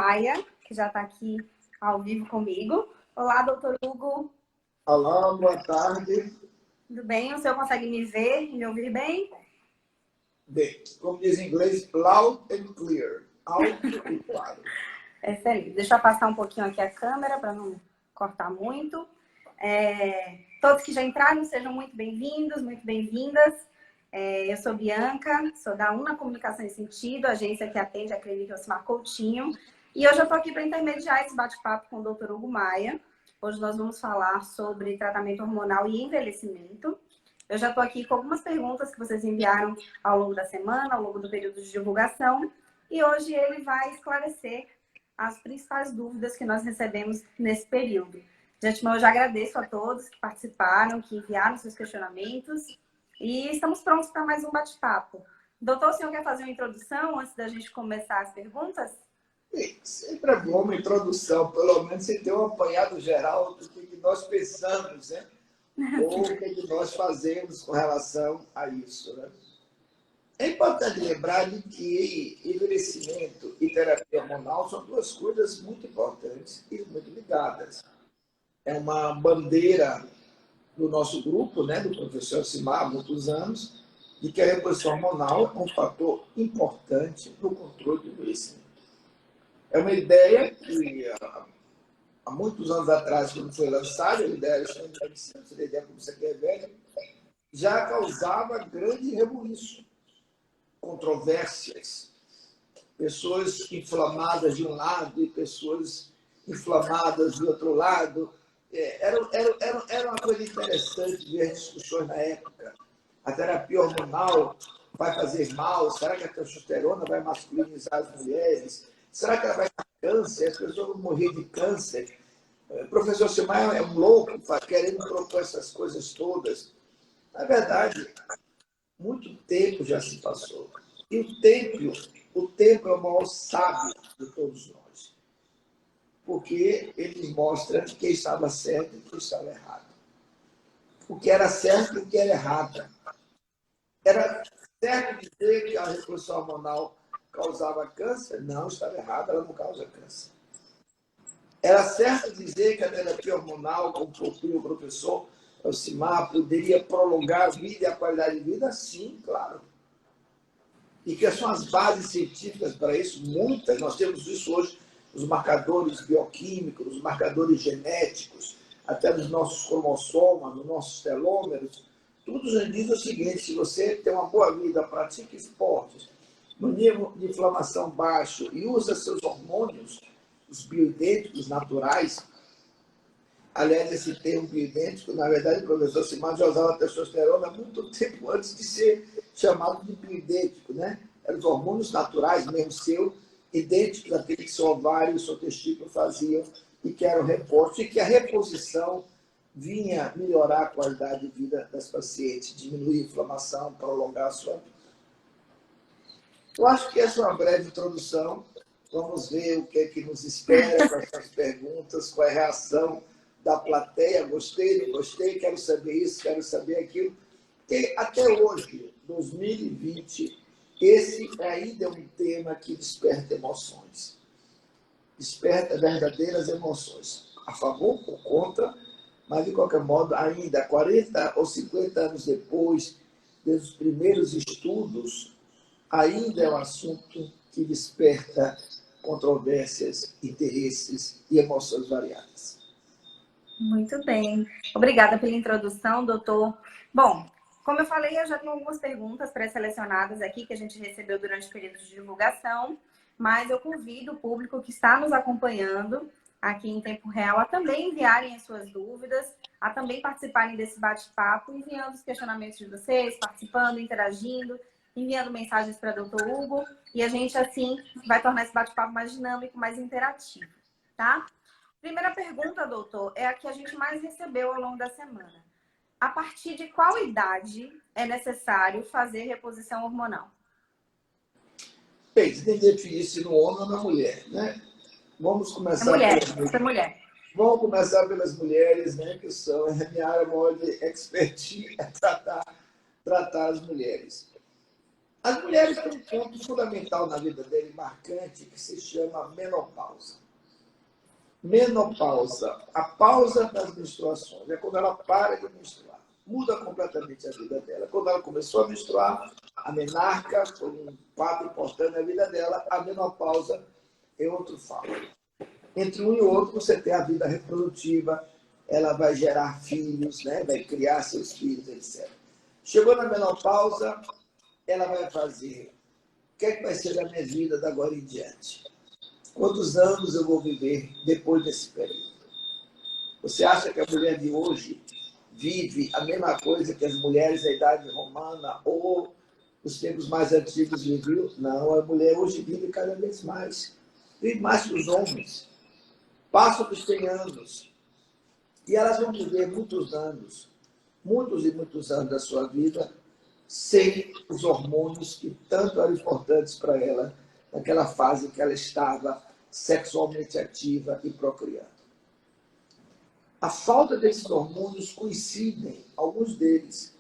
Maia, que já está aqui ao vivo comigo. Olá, doutor Hugo. Olá, boa tarde. Tudo bem? O senhor consegue me ver e me ouvir bem? Bem, como diz em inglês, loud and clear. Alto e claro. Excelente. Deixa eu afastar um pouquinho aqui a câmera para não cortar muito. Todos que já entraram, sejam muito bem-vindos, muito bem-vindas. Eu sou Bianca, sou da Una Comunicação e Sentido, agência que atende a Clínica Ocimar Coutinho. E hoje eu estou aqui para intermediar esse bate-papo com o Dr. Hugo Maia. Hoje nós vamos falar sobre tratamento hormonal e envelhecimento. Eu já estou aqui com algumas perguntas que vocês enviaram ao longo da semana, ao longo do período de divulgação. E hoje ele vai esclarecer as principais dúvidas que nós recebemos nesse período. De antemão, eu já agradeço a todos que participaram, que enviaram seus questionamentos. E estamos prontos para mais um bate-papo. Doutor, o senhor quer fazer uma introdução antes da gente começar as perguntas? Sempre é bom uma introdução, pelo menos você ter um apanhado geral do que nós pensamos, né? Ou o que nós fazemos com relação a isso, né? É importante lembrar de que envelhecimento e terapia hormonal são duas coisas muito importantes e muito ligadas. É uma bandeira do nosso grupo, né, do professor Ocimar, há muitos anos, de que a reposição hormonal é um fator importante no controle do envelhecimento. É uma ideia que, há muitos anos atrás, quando foi lançada, a ideia da ideia como você quer velho, já causava grande rebuliço, controvérsias, pessoas inflamadas de um lado e pessoas inflamadas do outro lado. Era uma coisa interessante ver as discussões na época. A terapia hormonal vai fazer mal? Será que a testosterona vai masculinizar as mulheres? Será que ela vai dar câncer? As pessoas vão morrer de câncer? O professor Ocimar é um louco querendo propor essas coisas todas. Na verdade, muito tempo já se passou. E o tempo é o maior sábio de todos nós. Porque ele mostra quem estava certo e quem estava errado. O que era certo e o que era errado. Era certo dizer que a reposição hormonal causava câncer? Não, estava errado, ela não causa câncer. Era certo dizer que a terapia hormonal, como propunha o professor Ocimar, poderia prolongar a vida e a qualidade de vida? Sim, claro. E que são as bases científicas para isso? Muitas. Nós temos isso hoje, os marcadores bioquímicos, os marcadores genéticos, até nos nossos cromossomas, nos nossos telômeros. Tudo já diz o seguinte: se você tem uma boa vida, pratica esportes, no nível de inflamação baixo e usa seus hormônios, os bioidênticos naturais. Aliás, esse termo bioidêntico, na verdade, o professor Ocimar já usava testosterona muito tempo antes de ser chamado de bioidêntico, né? Eram os hormônios naturais, mesmo seu, idênticos àqueles que seu ovário e seu testículo faziam e que eram repostos, e que a reposição vinha melhorar a qualidade de vida das pacientes, diminuir a inflamação, prolongar a sua vida. Eu acho que essa é uma breve introdução. Vamos ver o que é que nos espera com essas perguntas, qual é a reação da plateia. Gostei, não gostei, quero saber isso, quero saber aquilo. Porque até hoje, 2020, esse ainda é um tema que desperta emoções. Desperta verdadeiras emoções. A favor ou contra, mas de qualquer modo, ainda 40 ou 50 anos depois, desde os primeiros estudos, ainda é um assunto que desperta controvérsias, interesses e emoções variadas. Muito bem. Obrigada pela introdução, doutor. Bom, como eu falei, eu já tenho algumas perguntas pré-selecionadas aqui que a gente recebeu durante o período de divulgação, mas eu convido o público que está nos acompanhando aqui em tempo real a também enviarem as suas dúvidas, a também participarem desse bate-papo, enviando os questionamentos de vocês, participando, interagindo, enviando mensagens para o Dr. Hugo, e a gente, assim, vai tornar esse bate-papo mais dinâmico, mais interativo, tá? Primeira pergunta, doutor, é a que a gente mais recebeu ao longo da semana. A partir de qual idade é necessário fazer reposição hormonal? Bem, você tem que definir se no homem ou na mulher, né? Vamos começar mulher. Vamos começar pelas mulheres, né? Que são a minha área maior de expertise, é tratar as mulheres. As mulheres têm um ponto fundamental na vida dele, marcante, que se chama menopausa. Menopausa, a pausa das menstruações, é quando ela para de menstruar. Muda completamente a vida dela. Quando ela começou a menstruar, a menarca foi um fato importante na vida dela, a menopausa é outro fato. Entre um e outro, você tem a vida reprodutiva, ela vai gerar filhos, né? Vai criar seus filhos, etc. Chegou na menopausa, ela vai fazer. O que é que vai ser da minha vida da agora em diante? Quantos anos eu vou viver depois desse período? Você acha que a mulher de hoje vive a mesma coisa que as mulheres da idade romana ou os tempos mais antigos viviam? Não, a mulher hoje vive cada vez mais. Vive mais que os homens. Passam dos 100 anos. E elas vão viver muitos anos, muitos e muitos anos da sua vida, sem os hormônios que tanto eram importantes para ela, naquela fase que ela estava sexualmente ativa e procriando. A falta desses hormônios coincidem, alguns deles,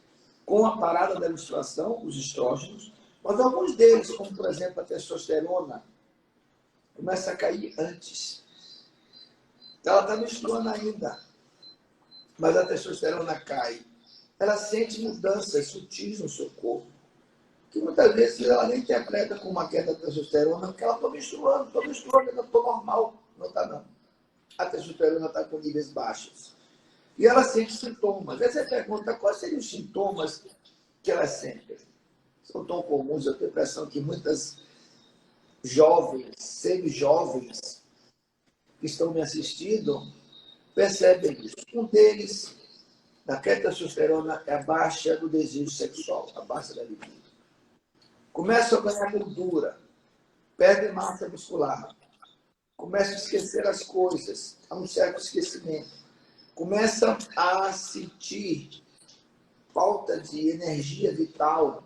com a parada da menstruação, os estrógenos, mas alguns deles, como por exemplo a testosterona, começa a cair antes. Então, ela está menstruando ainda, mas a testosterona cai. Ela sente mudanças sutis no seu corpo, que muitas vezes ela nem interpreta como uma queda da testosterona, porque ela está menstruando, ainda estou normal. Não está, não. A testosterona está com níveis baixos. E ela sente sintomas. Aí você pergunta, quais seriam os sintomas que ela sente? São tão comuns, eu tenho a impressão que muitas jovens, semi-jovens, que estão me assistindo, percebem isso. Um deles, na queda da testosterona, é a baixa do desejo sexual, a baixa da libido. Começa a ganhar gordura, perde massa muscular, começa a esquecer as coisas, há um certo esquecimento. Começa a sentir falta de energia vital.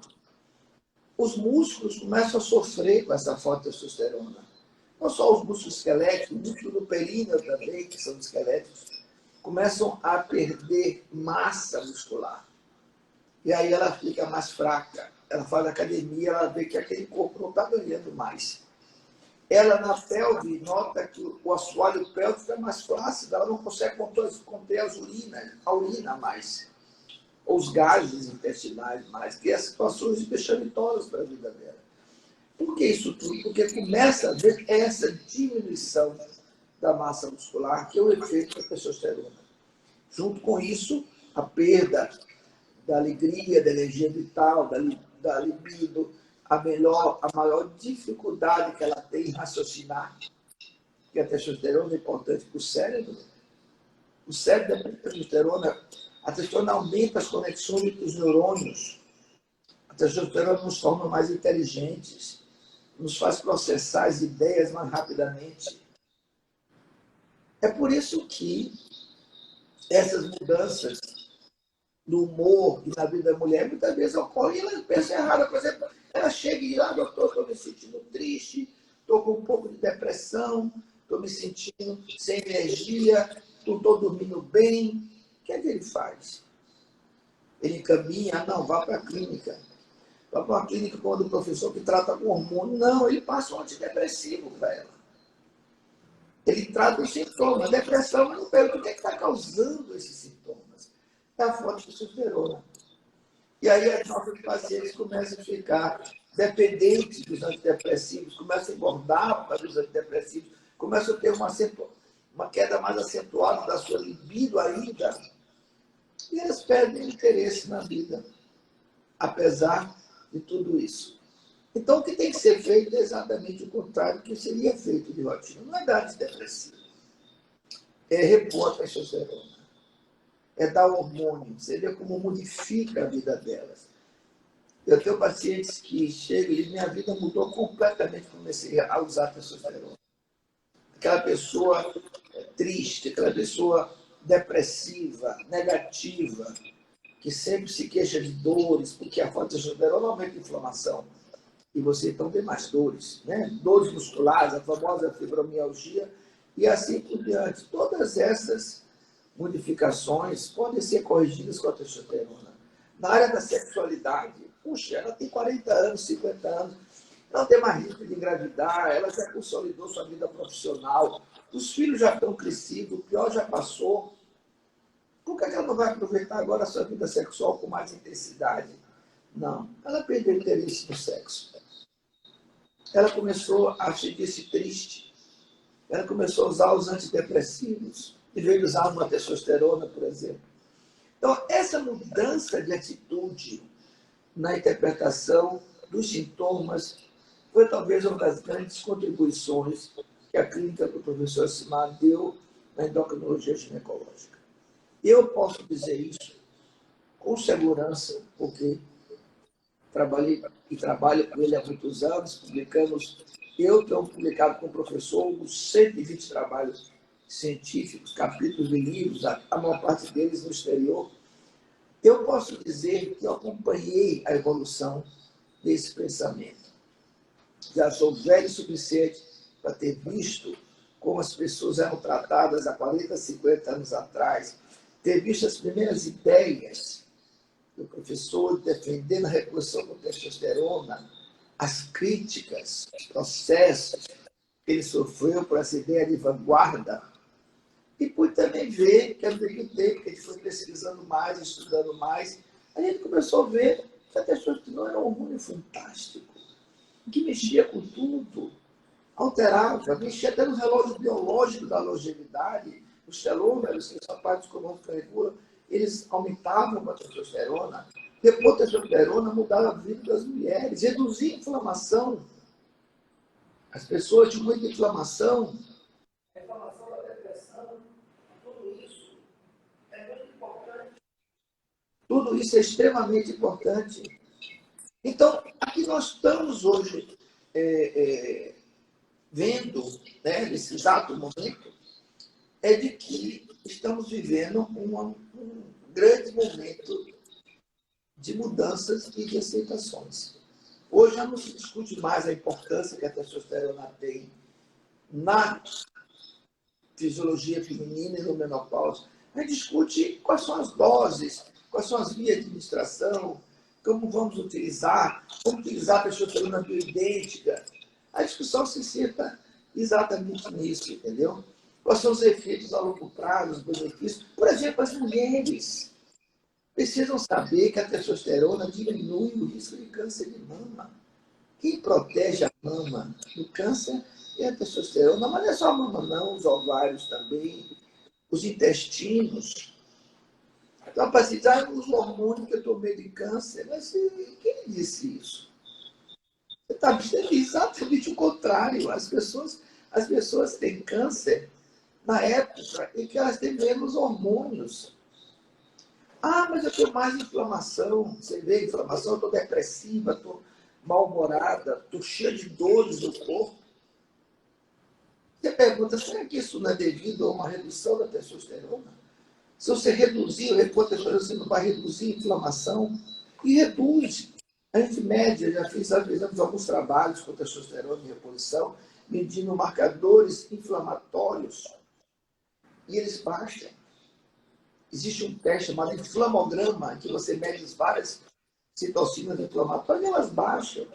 Os músculos começam a sofrer com essa falta de testosterona. Não só os músculos esqueléticos, o músculo do períneo também, que são esqueléticos, começam a perder massa muscular. E aí ela fica mais fraca. Ela faz academia, ela vê que aquele corpo não está ganhando mais. Ela, na pelve, nota que o assoalho pélvico é mais flácido, ela não consegue conter a urina mais, ou os gases intestinais mais, que é situações vexamitosas para a vida dela. Por que isso tudo? Porque começa a ver essa diminuição da massa muscular, que é o efeito da testosterona. Junto com isso, a perda da alegria, da energia vital, da libido, a maior dificuldade que ela tem em raciocinar, que a testosterona é importante para o cérebro. O cérebro da testosterona, a testosterona aumenta as conexões entre os neurônios. A testosterona nos torna mais inteligentes, nos faz processar as ideias mais rapidamente. É por isso que essas mudanças no humor e na vida da mulher, muitas vezes ocorre e ela pensa errado. Por exemplo, ela chega e diz, doutor, estou me sentindo triste, estou com um pouco de depressão, estou me sentindo sem energia, não estou dormindo bem. O que é que ele faz? Ele encaminha, não, vá para a clínica. Vá para uma clínica com o professor que trata com hormônio. Não, ele passa um antidepressivo para ela. Ele trata os sintomas. A depressão, mas não pergunta o que está causando esses sintomas. É a falta de testosterona. E aí as nossas pacientes começam a ficar dependentes dos antidepressivos, começam a engordar por causa dos antidepressivos, começam a ter uma queda mais acentuada da sua libido ainda, e elas perdem interesse na vida, apesar de tudo isso. Então, o que tem que ser feito é exatamente o contrário do que seria feito de rotina. Não é dar antidepressivo, é repor a testosterona. É dar hormônio, você vê como modifica a vida delas. Eu tenho pacientes que chegam e dizem, minha vida mudou completamente quando comecei a usar testosterona. Aquela pessoa triste, aquela pessoa depressiva, negativa, que sempre se queixa de dores, porque a falta de testosterona aumenta a inflamação. E você então tem mais dores, né? Dores musculares, a famosa fibromialgia, e assim por diante. Todas essas modificações podem ser corrigidas com a testosterona. Na área da sexualidade, Puxa, ela tem 40 anos, 50 anos, não tem mais risco de engravidar, ela já consolidou sua vida profissional, os filhos já estão crescidos, o pior já passou. Por que ela não vai aproveitar agora a sua vida sexual com mais intensidade? Não, ela perdeu o interesse no sexo. Ela começou a sentir-se triste. Ela começou a usar os antidepressivos, em vez de usar uma testosterona, por exemplo. Então, essa mudança de atitude na interpretação dos sintomas foi talvez uma das grandes contribuições que a clínica do professor Simar deu na endocrinologia ginecológica. Eu posso dizer isso com segurança, porque trabalhei e trabalho com ele há muitos anos, publicamos, eu tenho publicado com o professor uns 120 trabalhos científicos, capítulos de livros, a maior parte deles no exterior. Eu posso dizer que eu acompanhei a evolução desse pensamento. Já sou velho o suficiente para ter visto como as pessoas eram tratadas há 40, 50 anos atrás, ter visto as primeiras ideias do professor defendendo a reposição com testosterona, as críticas, os processos que ele sofreu por essa ideia de vanguarda. E pude também ver que, ao mesmo tempo que a gente foi pesquisando mais, estudando mais, a gente começou a ver que a testosterona era um hormônio fantástico, que mexia com tudo, alterava, mexia até no relógio biológico da longevidade, os telômeros, que são partes cromossomas que regulam, eles aumentavam a testosterona. Depois, a testosterona mudava a vida das mulheres, reduzia a inflamação. As pessoas tinham muita inflamação. A inflamação da depressão, tudo isso é muito importante. Tudo isso é extremamente importante. Então, aqui nós estamos hoje vendo, né, nesse exato momento, é de que estamos vivendo um grande momento de mudanças e de aceitações. Hoje já não se discute mais a importância que a testosterona tem na fisiologia feminina e no menopausa. A gente discute quais são as doses, quais são as vias de administração, como vamos utilizar, como utilizar a testosterona bioidêntica. A discussão se cita exatamente nisso, entendeu? Quais são os efeitos a longo prazo, os benefícios. Por exemplo, as mulheres precisam saber que a testosterona diminui o risco de câncer de mama. Quem protege a mama do câncer é a testosterona, mas não é só a mama, não, os ovários também, os intestinos. Então, para se dizer, os hormônios que eu tomei de câncer, mas quem disse isso? Você está dizendo exatamente o contrário. As pessoas têm câncer na época em que elas têm menos hormônios. Ah, mas eu tenho mais inflamação. Você vê inflamação, eu estou depressiva, estou mal-humorada, estou cheia de dores no corpo. Você pergunta, será que isso não é devido a uma redução da testosterona? Se você reduzir o repor testosterona, você não vai reduzir a inflamação? E reduz. A gente mede, já fizemos alguns trabalhos com testosterona em reposição, medindo marcadores inflamatórios, e eles baixam. Existe um teste chamado inflamograma, que você mede várias citocinas inflamatórias e elas baixam.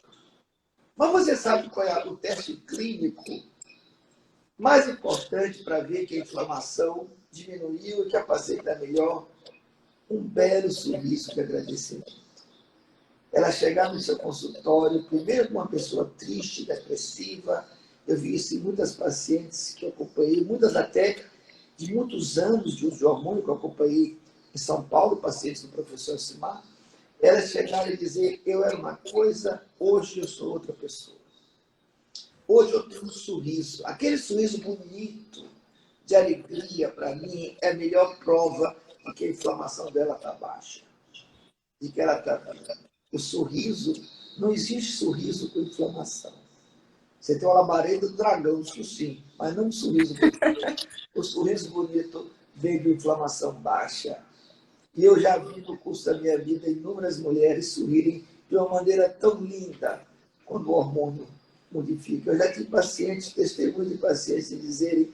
Mas você sabe qual é o teste clínico mais importante para ver que a inflamação diminuiu e que a paciente está melhor? Um belo sorriso de agradecimento. Ela chegar no seu consultório, primeiro com uma pessoa triste, depressiva. Eu vi isso em muitas pacientes que eu acompanhei, muitas até de muitos anos de uso de hormônio que eu acompanhei em São Paulo, pacientes do professor Simar. Elas chegaram e dizer, eu era uma coisa, hoje eu sou outra pessoa. Hoje eu tenho um sorriso. Aquele sorriso bonito, de alegria, para mim, é a melhor prova de que a inflamação dela está baixa. De que ela está viva. O sorriso, não existe sorriso com inflamação. Você tem uma labareda do dragão, isso sim, mas não um sorriso bonito. O sorriso bonito vem de inflamação baixa. E eu já vi no curso da minha vida inúmeras mulheres sorrirem de uma maneira tão linda quando o hormônio modifica. Eu já tive pacientes, testemunhos de pacientes dizerem,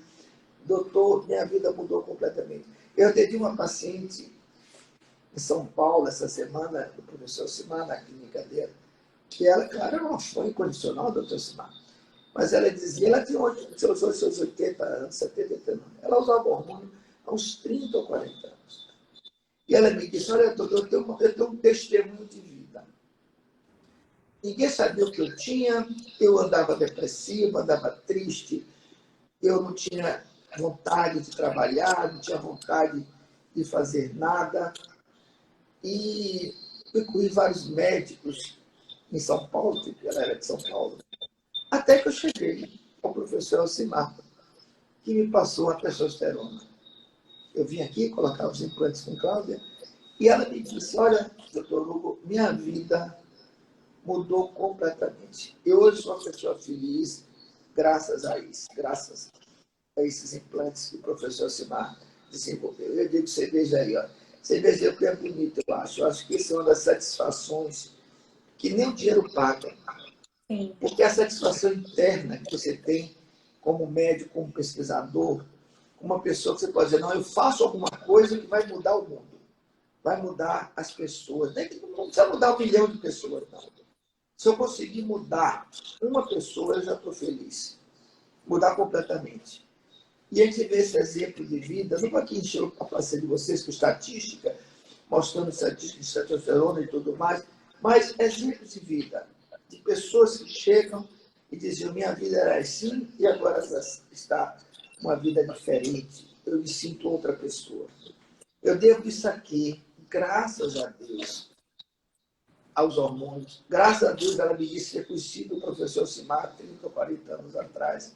doutor, minha vida mudou completamente. Eu atendi uma paciente em São Paulo essa semana, do professor Simar, na clínica dele, que ela, claro, era uma fã incondicional do doutor Simar. Mas ela dizia, ela tinha seus 80 anos, 70, 80 anos. Ela usava hormônio há uns 30 ou 40 anos. E ela me disse, olha, doutor, eu tenho um testemunho de vida. Ninguém sabia o que eu tinha, eu andava depressiva, andava triste, eu não tinha vontade de trabalhar, não tinha vontade de fazer nada. E procurei vários médicos em São Paulo, porque ela era de São Paulo, até que eu cheguei ao professor Alcimar, que me passou a testosterona. Eu vim aqui colocar os implantes com Cláudia, e ela me disse, olha, doutor Hugo, minha vida mudou completamente. Eu hoje sou uma pessoa feliz, graças a isso, graças a esses implantes que o professor Simar desenvolveu. Eu digo, você veja aí, ó, você veja o que é bonito, eu acho. Eu acho que isso é uma das satisfações que nem o dinheiro paga. Sim. Porque a satisfação interna que você tem como médico, como pesquisador, uma pessoa que você pode dizer, não, eu faço alguma coisa que vai mudar o mundo, vai mudar as pessoas. Não precisa mudar 1 milhão de pessoas, não. Se eu conseguir mudar uma pessoa, eu já estou feliz. Mudar completamente. E a gente vê esse exemplo de vida, não vou aqui encher a paciência de vocês com estatística, mostrando estatística de testosterona e tudo mais, mas exemplos de vida, de pessoas que chegam e diziam, minha vida era assim e agora está uma vida diferente, eu me sinto outra pessoa. Eu devo isso aqui, graças a Deus, aos hormônios. Graças a Deus, ela me disse ter conhecido o professor Simar 30 ou 40 anos atrás.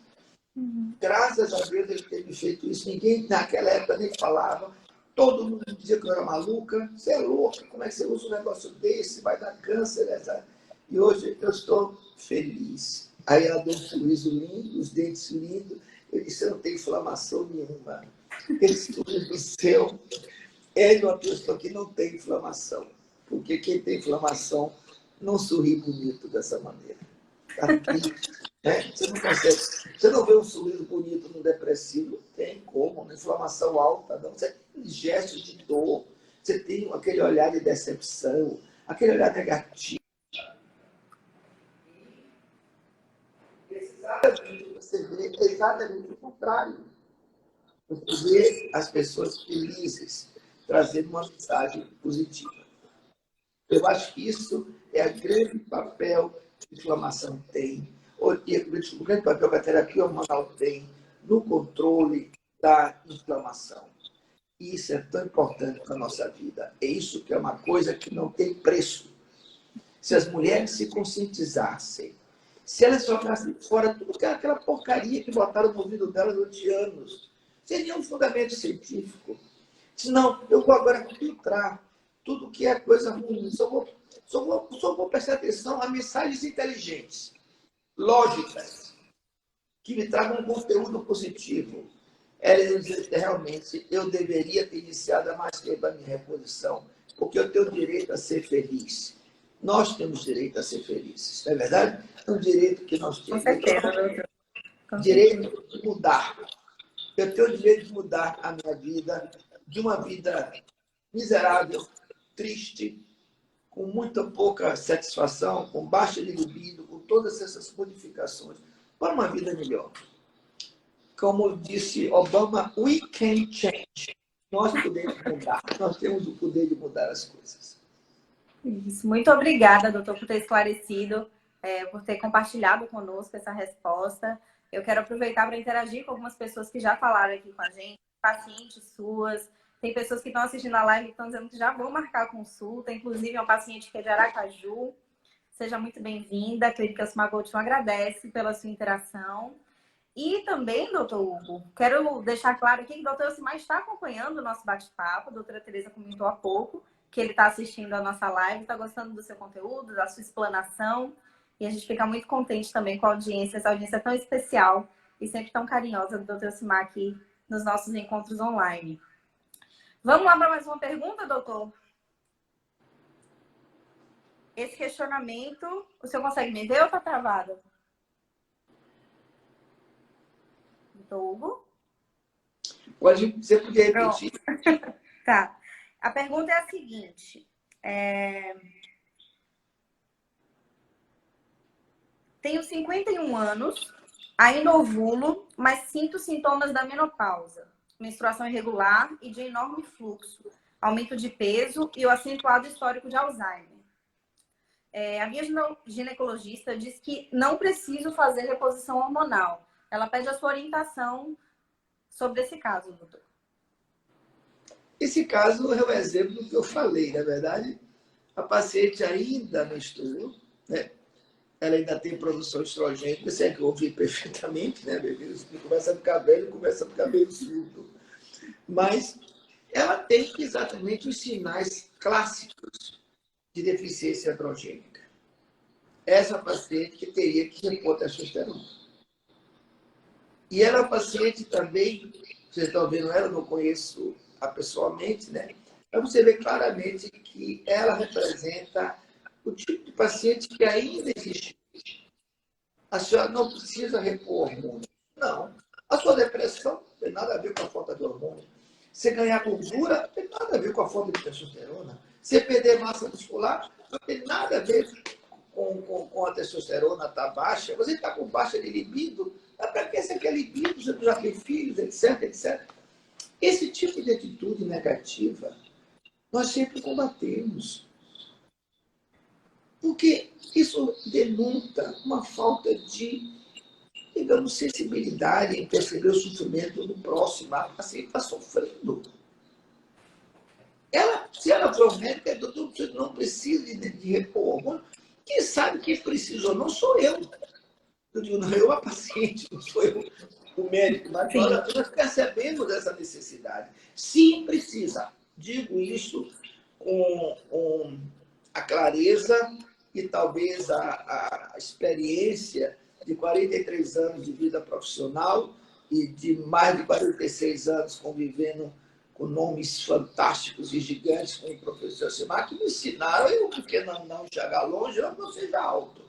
Graças a Deus ele ter me feito isso. Ninguém naquela época nem falava. Todo mundo dizia que eu era maluca. Você é louca, como é que você usa um negócio desse? Vai dar câncer. Essa... E hoje eu estou feliz. Aí ela deu um sorriso lindo, os dentes lindos. Eu disse, eu não tenho inflamação nenhuma. Esse sorriso seu é de uma pessoa que não tem inflamação. Porque quem tem inflamação não sorri bonito dessa maneira. Tá triste, né? Você não consegue. Você não vê um sorriso bonito no depressivo, não tem como, uma inflamação alta, não. Você tem gestos de dor, você tem aquele olhar de decepção, aquele olhar negativo. Exatamente, você vê exatamente o contrário. Você vê as pessoas felizes, trazendo uma mensagem positiva. Eu acho que isso é o grande papel que a inflamação tem, o grande papel que a terapia hormonal tem no controle da inflamação. E isso é tão importante para a nossa vida. É isso que é uma coisa que não tem preço. Se as mulheres se conscientizassem, se elas jogassem fora tudo aquela porcaria que botaram no ouvido delas durante anos, seria um fundamento científico. Não, eu vou agora filtrar tudo que é coisa ruim. Só vou prestar atenção a mensagens inteligentes, lógicas, que me tragam um conteúdo positivo. Ela diz que realmente eu deveria ter iniciado há mais tempo a minha reposição, porque eu tenho direito a ser feliz. Nós temos direito a ser felizes, não é verdade? É um direito que nós Com temos. certeza, doutor. Com certeza. Direito de mudar. Eu tenho o direito de mudar a minha vida, de uma vida miserável, triste, com muita pouca satisfação, com baixa libido, com todas essas modificações, para uma vida melhor. Como disse Obama, we can change. Nós podemos mudar, nós temos o poder de mudar as coisas. Isso. Muito obrigada, doutor, por ter esclarecido, por ter compartilhado conosco essa resposta. Eu quero aproveitar para interagir com algumas pessoas que já falaram aqui com a gente, pacientes suas. Tem pessoas que estão assistindo a live e estão dizendo que já vão marcar a consulta, inclusive uma paciente que é de Aracaju. Seja muito bem-vinda. A Clínica Osmar Coutinho agradece pela sua interação. E também, doutor Hugo, quero deixar claro aqui que o doutor Elcimar está acompanhando o nosso bate-papo. A doutora Tereza comentou há pouco que ele está assistindo a nossa live, está gostando do seu conteúdo, da sua explanação. E a gente fica muito contente também com a audiência, essa audiência tão especial e sempre tão carinhosa do doutor Elcimar aqui nos nossos encontros online. Vamos lá para mais uma pergunta, doutor? Esse questionamento, o senhor consegue me ver ou está travado? Doutor Hugo? Você podia repetir? Tá. A pergunta é a seguinte. Tenho 51 anos, ainda ovulo, mas sinto sintomas da menopausa. Menstruação irregular e de enorme fluxo. Aumento de peso e o acentuado histórico de Alzheimer. A minha ginecologista diz que não preciso fazer reposição hormonal. Ela pede a sua orientação sobre esse caso, doutor. Esse caso é o exemplo do que eu falei. Na verdade, a paciente ainda menstrua, né? Ela ainda tem produção de estrogênio, você é que ouvi perfeitamente, né, bebê? Começa a ficar velho, começa a ficar meio surdo. Mas ela tem exatamente os sinais clássicos de deficiência androgênica. Essa paciente que teria que repor testosterona. E ela é uma paciente também, vocês estão vendo ela, eu não conheço a pessoalmente, né? Mas você vê claramente que ela representa o tipo de paciente que ainda existe. A senhora não precisa repor hormônio. Não. A sua depressão não tem nada a ver com a falta de hormônio. Você ganhar gordura não tem nada a ver com a falta de testosterona. Você perder massa muscular não tem nada a ver com a testosterona estar baixa. Você está com baixa de libido. Mas para que você quer libido? Você já tem filhos, etc, etc. Esse tipo de atitude negativa nós sempre combatemos. Porque isso denota uma falta de, digamos, sensibilidade em perceber o sofrimento do próximo. A paciente está sofrendo. Se ela for médica, doutor, você não precisa de repor hormônio. Quem sabe quem precisou não sou eu. Eu digo, não, eu a paciente, não sou eu o médico. Mas nós percebemos essa necessidade. Sim, precisa. Digo isso com a clareza e talvez a experiência de 43 anos de vida profissional e de mais de 46 anos convivendo com nomes fantásticos e gigantes, como o professor Simar, que me ensinaram, eu, porque não chegar longe, eu não seja alto.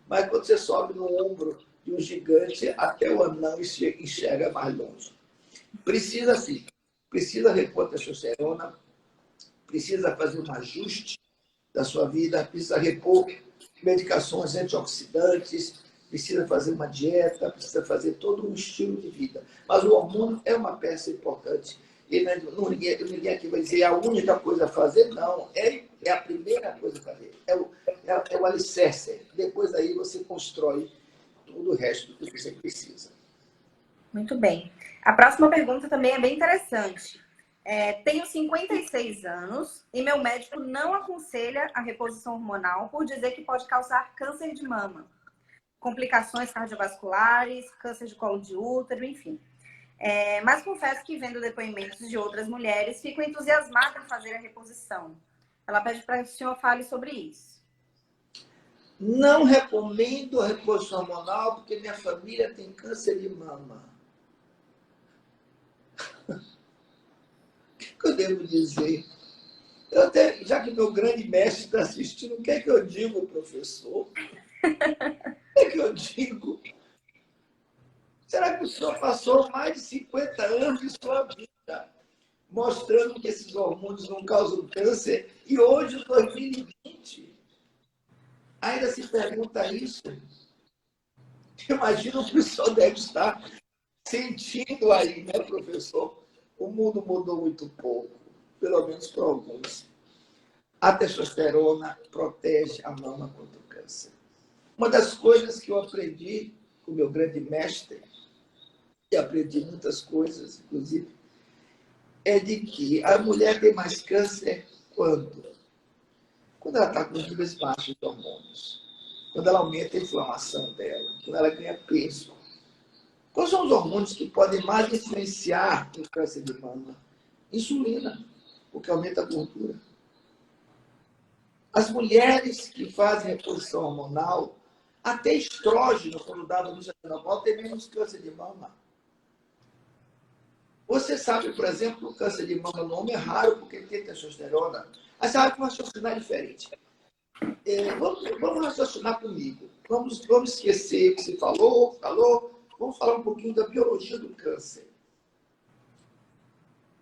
Mas quando você sobe no ombro de um gigante, até o anão enxerga mais longe. Precisa, sim, precisa repor testosterona, precisa fazer um ajuste da sua vida, precisa repor medicações antioxidantes, precisa fazer uma dieta, precisa fazer todo um estilo de vida. Mas o hormônio é uma peça importante. E ninguém aqui vai dizer a única coisa a fazer, não. É a primeira coisa a fazer. É o alicerce. Depois aí você constrói todo o resto do que você precisa. Muito bem. A próxima pergunta também é bem interessante. Tenho 56 anos e meu médico não aconselha a reposição hormonal por dizer que pode causar câncer de mama, complicações cardiovasculares, câncer de colo de útero, enfim. Mas confesso que vendo depoimentos de outras mulheres, fico entusiasmada em fazer a reposição. Ela pede para que o senhor fale sobre isso. Não recomendo a reposição hormonal porque minha família tem câncer de mama. O que eu devo dizer? Já que meu grande mestre está assistindo, o que é que eu digo, professor? O que é que eu digo? Será que o senhor passou mais de 50 anos de sua vida mostrando que esses hormônios não causam câncer e hoje, em 2020, ainda se pergunta isso? Imagina o que o senhor deve estar sentindo aí, né, professor? O mundo mudou muito pouco, pelo menos para alguns. A testosterona protege a mama contra o câncer. Uma das coisas que eu aprendi com o meu grande mestre, e aprendi muitas coisas, inclusive, é de que a mulher tem mais câncer quando? Quando ela está com níveis baixos de hormônios, quando ela aumenta a inflamação dela, quando ela ganha peso. Quais são os hormônios que podem mais influenciar o câncer de mama? Insulina, porque aumenta a gordura. As mulheres que fazem reposição hormonal, até estrógeno, quando dava no menopausa, tem menos câncer de mama. Você sabe, por exemplo, que o câncer de mama no homem é raro porque ele tem testosterona. Mas sabe que vai raciocinar diferente. Vamos raciocinar comigo. Vamos esquecer o que você falou. Vamos falar um pouquinho da biologia do câncer.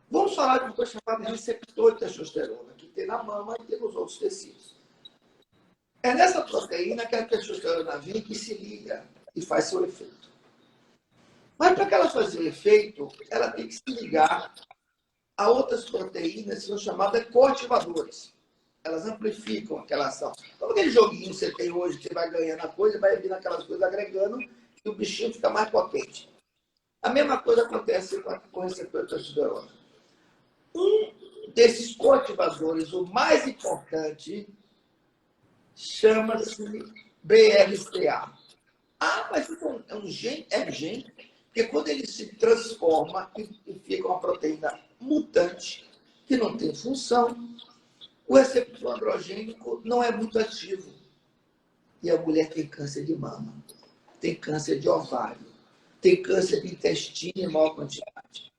Vamos falar de uma coisa chamada receptor de testosterona, que tem na mama e tem nos outros tecidos. É nessa proteína que a testosterona vem que se liga e faz seu efeito. Mas para que ela fazer o efeito, ela tem que se ligar a outras proteínas que são chamadas coativadores. Elas amplificam aquela ação. Como aquele joguinho que você tem hoje, que você vai ganhando a coisa, vai vindo aquelas coisas agregando e o bichinho fica mais potente. A mesma coisa acontece com o receptor de testosterona. Um desses coativadores, o mais importante, chama-se BRCA. Ah, mas é um gene? É um gene. Porque quando ele se transforma e fica uma proteína mutante, que não tem função, o receptor androgênico não é muito ativo. E a mulher tem câncer de mama, tem câncer de ovário, tem câncer de intestino em maior quantidade.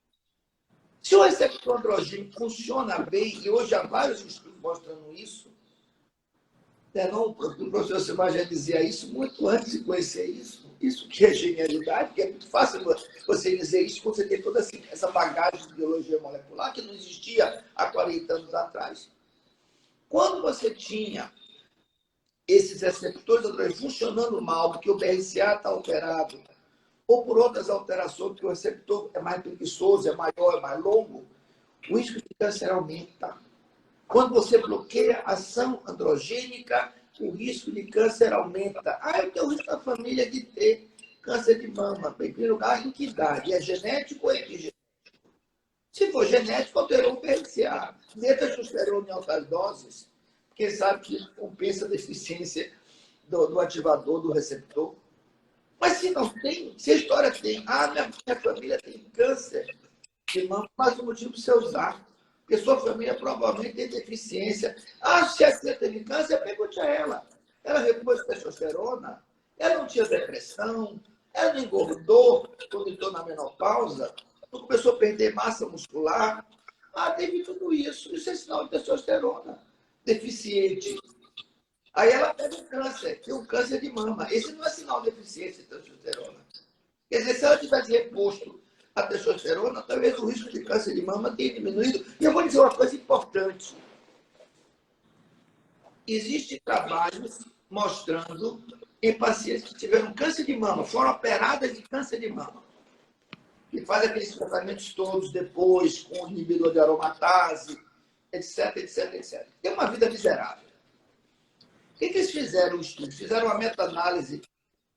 Se o receptor androgênico funciona bem, e hoje há vários estudos mostrando isso, não, o professor Silmar já dizia isso muito antes de conhecer isso. Isso que é genialidade, que é muito fácil você dizer isso quando você tem toda essa bagagem de biologia molecular que não existia há 40 anos atrás. Quando você tinha esses receptores androgênicos funcionando mal, porque o BRCA está alterado, ou por outras alterações, porque o receptor é mais preguiçoso, é maior, é mais longo, o risco de câncer aumenta. Quando você bloqueia a ação androgênica, o risco de câncer aumenta. Ah, eu tenho risco da família de ter câncer de mama. Em primeiro lugar, em que idade? É genético ou é epigenético? Se for genético, alterou o BRCA. Dê testosterona em altas doses, porque sabe que compensa a deficiência do ativador, do receptor. Mas se não tem, se a história tem, minha família tem câncer de mama, mas o motivo para você usar. Porque sua família provavelmente tem deficiência. Se a tia teve câncer, pergunte a ela. Ela repôs testosterona, ela não tinha depressão, ela não engordou quando entrou na menopausa, não começou a perder massa muscular. Teve tudo isso. Isso é sinal de testosterona deficiente. Aí ela teve câncer, tem um câncer de mama. Esse não é sinal de deficiência de testosterona. Quer dizer, se ela tivesse reposto a testosterona, talvez o risco de câncer de mama tenha diminuído. E eu vou dizer uma coisa importante. Existem trabalhos mostrando em pacientes que tiveram câncer de mama, foram operadas de câncer de mama, que fazem aqueles tratamentos todos depois, com inibidor de aromatase, etc, etc, etc. Tem uma vida miserável. O que eles fizeram? Fizeram uma meta-análise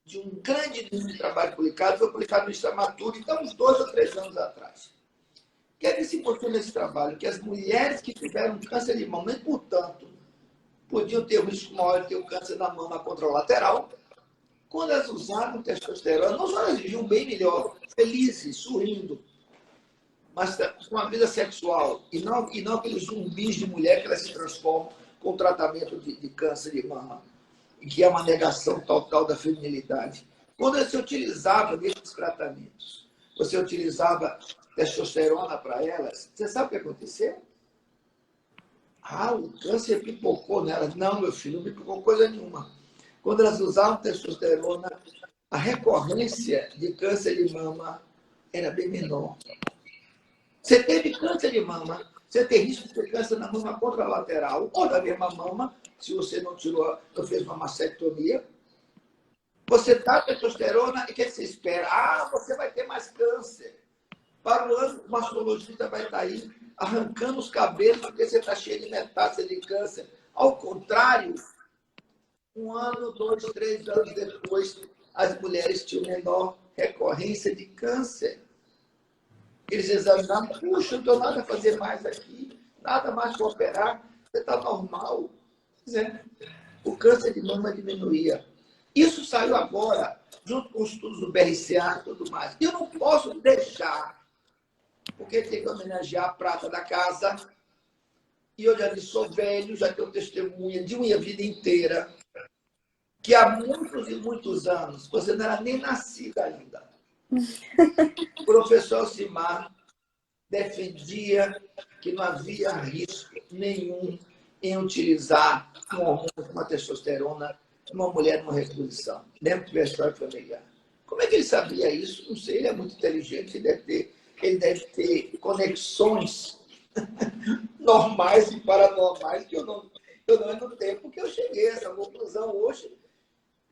de um grande número de trabalho publicado, foi publicado no Istamaturo, então, uns 2 ou 3 anos atrás. O que é que se mostrou nesse trabalho? Que as mulheres que tiveram câncer de mama, nem portanto, podiam ter o risco maior de ter o câncer na mama contralateral, quando elas usavam testosterona, não só elas viviam bem melhor, felizes, sorrindo, mas com uma vida sexual, e não aqueles zumbis de mulher que elas se transformam com o tratamento de câncer de mama, que é uma negação total da feminilidade. Quando você utilizava desses tratamentos, você utilizava testosterona para elas, você sabe o que aconteceu? O câncer pipocou nelas. Não, meu filho, não pipocou coisa nenhuma. Quando elas usavam testosterona, a recorrência de câncer de mama era bem menor. Você teve câncer de mama, você tem risco de ter câncer na mama contralateral ou na mesma mama, se você não fez uma mastectomia. Você dá testosterona e o que você espera? Você vai ter mais câncer. Para o ano, o mastologista vai estar aí arrancando os cabelos porque você está cheio de metástase de câncer. Ao contrário, 1 ano, 2, 3 anos depois, as mulheres tinham menor recorrência de câncer. Eles examinaram, puxa, não tenho nada a fazer mais aqui, nada mais para operar, você está normal. O câncer de mama diminuía. Isso saiu agora, junto com os estudos do BRCA e tudo mais. E eu não posso deixar, porque tem que homenagear a prata da casa, e eu já disse, sou velho, já tenho testemunha de minha vida inteira, que há muitos e muitos anos, você não era nem nascida ainda. O professor Silmar defendia que não havia risco nenhum em utilizar um hormônio como a testosterona numa mulher numa reposição, dentro do história familiar. Como é que ele sabia isso? Não sei, ele é muito inteligente, ele deve ter conexões normais e paranormais que eu não no tempo que eu cheguei a essa conclusão hoje,